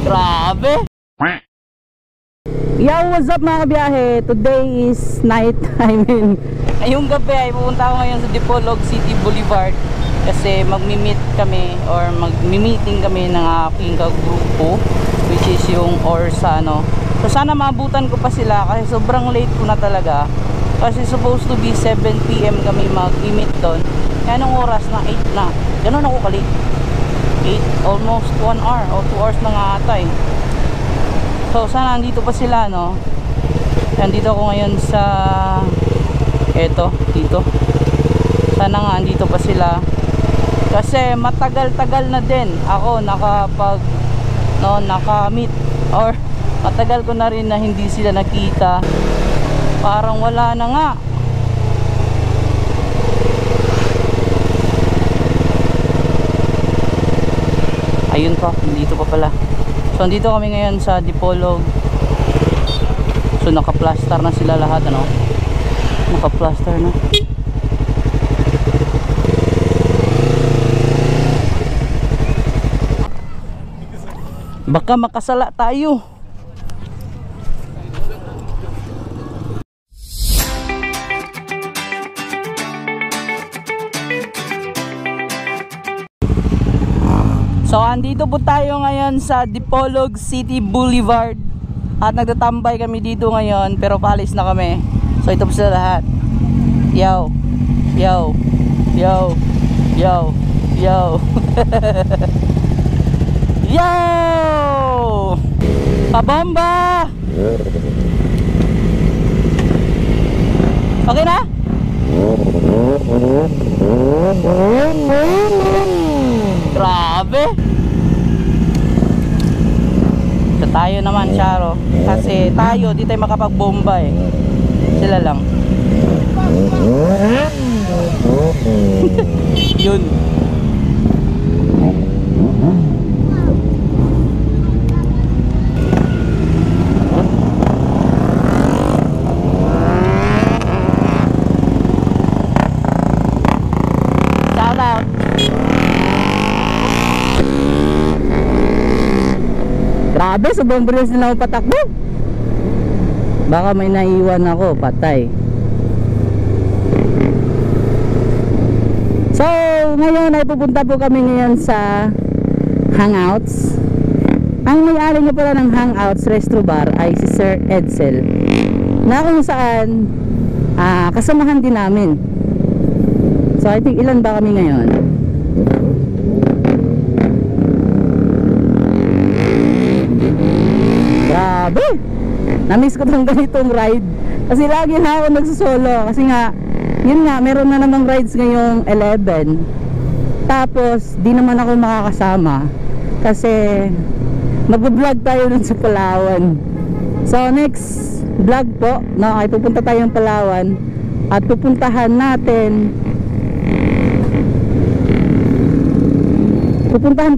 Grabe! Yo, what's up mga kabiyahe? Today is night. Ngayong gabi ay pupunta ako ngayon sa Dipolog City Boulevard kasi magmi-meet kami or magmi-meeting kami ng aking kagrupo, which is yung Orsa, no? So sana maabutan ko pa sila kasi sobrang late ko na talaga. Kasi supposed to be 7 PM kami mag-meet doon. Kaya nung oras na 8 na. Ganun ako kalit. 8, almost 1 hour o 2 hours na nga ata eh. So sana andito pa sila, no? Nandito ako ngayon sa dito. Sana nga andito pa sila. Kasi matagal-tagal na din ako naka-meet or matagal ko na rin na hindi sila nakita. Parang wala na nga. Ayun pa, dito pa pala. So dito kami ngayon sa Dipolog. So naka-plaster na sila lahat, ano? Naka-plaster na. Baka makasala tayo. So andito po tayo ngayon sa Dipolog City Boulevard at nagtatambay kami dito ngayon pero paalis na kami. So ito po sila lahat. Yo, yo, yo, yo, yo. Yo! Pabomba! Okay na? Grabe! So tayo naman, Charo. Kasi tayo, di tayo makapagbomba eh. Sila lang. Yun. Grabe, sobrang bilis na ako patakbo. Baka may naiwan ako, patay. So, ngayon ay pupunta po kami ngayon sa Hangouts. Ang may-ari niya pala ng Hangouts Restro Bar ay si Sir Edsel, na kung saan kasamahan din namin. So, I think ilan ba kami ngayon? Grabe! Na-miss ko tong ganitong ride. Kasi lagi na ako nagsosolo. Kasi nga, yun nga, meron na namang rides ngayong 11. Tapos, di naman ako makakasama. Kasi, mag-vlog tayo nun sa Palawan. So, next vlog po, no, ay pupunta tayo ng Palawan. At pupuntahan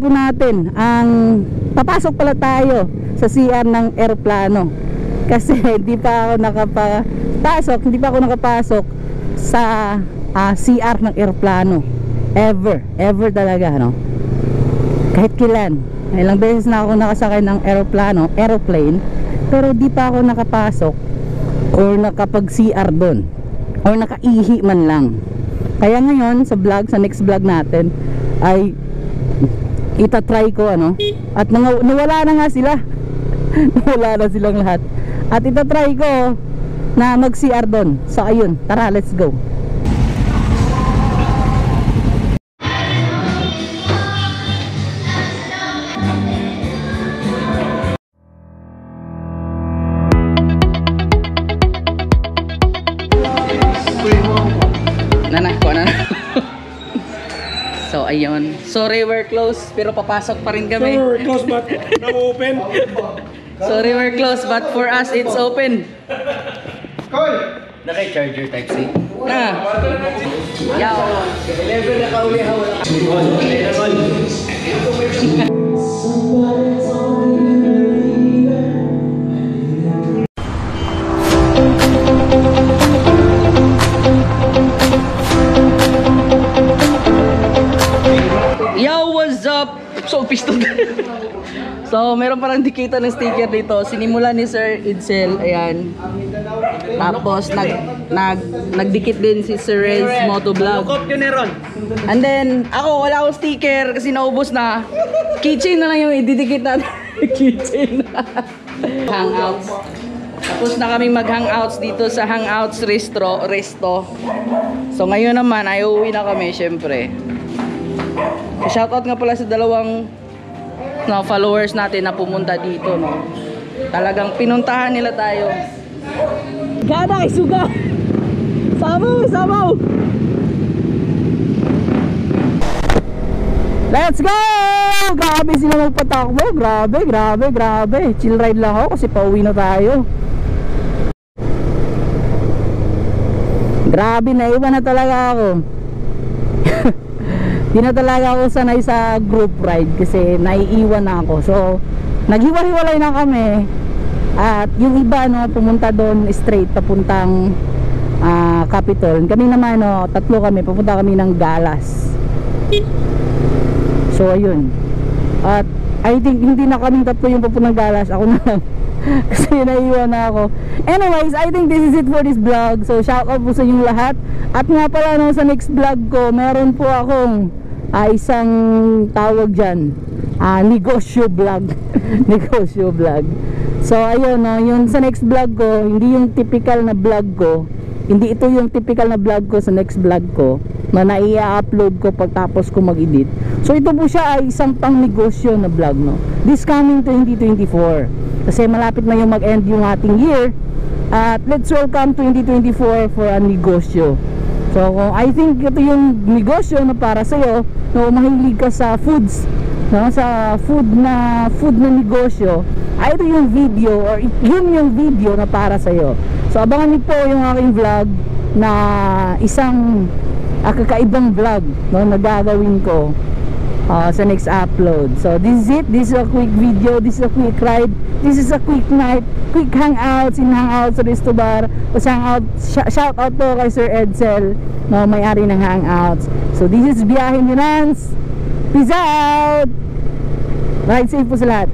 po natin ang papasok pala tayo sa CR ng eroplano kasi hindi pa ako nakapasok sa CR ng eroplano ever talaga, no? Kahit kailan, ilang beses na ako nakasakay ng aeroplane, pero di pa ako nakapasok or nakapag CR doon or nakaihi man lang. Kaya ngayon sa next vlog natin ay itatry ko, ano, at nawala na nga sila. Wala na silang lahat. At itatry ko na mag-CR doon. So ayun, tara, let's go. So ayun, sorry we're closed pero papasok pa rin kami. Sorry we're closed but now open. Sorry we're closed but for us it's open. Naka-charger type C. Na. Yaw. Level na kauli hawak. Yo! What's up? So, pistol. So, meron parang dikita ng sticker dito. Sinimula ni Sir Edsel. Ayan. Tapos, nagdikit din si Sir Renz Motovlog. And then, ako, wala akong sticker kasi naubos na. Keychain na lang yung ididikit natin. Keychain. Hangouts. Tapos na kaming mag-hangouts dito sa Hangouts Resto. So, ngayon naman, ay uuwi na kami, syempre. Shoutout nga pala sa dalawang followers natin na pumunta dito, no. Talagang pinuntahan nila tayo. Gana kay Suga. Samaw. Let's go! Grabe sila magpatakbo. Grabe. Chill ride lang ako kasi pauwi na tayo. Grabe, naiwan na talaga ako. Di na talaga ako sanay sa group ride kasi naiiwan na ako. So, naghiwa-hiwalay na kami. At yung iba, no, pumunta doon straight papuntang Capitol. Kami naman, no, tatlo kami, papunta kami ng Galas. So, ayun. At I think hindi na kaming tatlo yung papuntang Galas. Ako na lang. Kasi naiiwan na ako. Anyways, I think this is it for this vlog. So, shout out po sa inyong lahat. At nga pala, no, sa next vlog ko, meron po akong isang tawag dyan, negosyo vlog. Negosyo vlog. So ayun, no, yung sa next vlog ko, hindi yung typical na vlog ko. Hindi ito yung typical na vlog ko sa next vlog ko na nai-upload ko pagtapos ko mag-edit. So ito po siya ay isang pang negosyo na vlog, no. This coming 2024. Kasi malapit na yung mag-end yung ating year. At let's welcome 2024 for a negosyo. So I think ito yung negosyo na para sa'yo, no, mahilig ka sa foods, no, sa food na negosyo, ay ito yung video or yun yung video na para sa'yo. So abangan niyo po yung aking vlog na isang kakaibang vlog, no, na gagawin ko sa next upload. So this is it. This is a quick video. This is a quick ride. This is a quick night. Quick hangouts in Hangouts Resto Bar. Shout out po kay Sir Edsel, no, may-ari ng Hangouts. So this is Biyahe ni Nance. Peace out. Ride safe po sa lahat.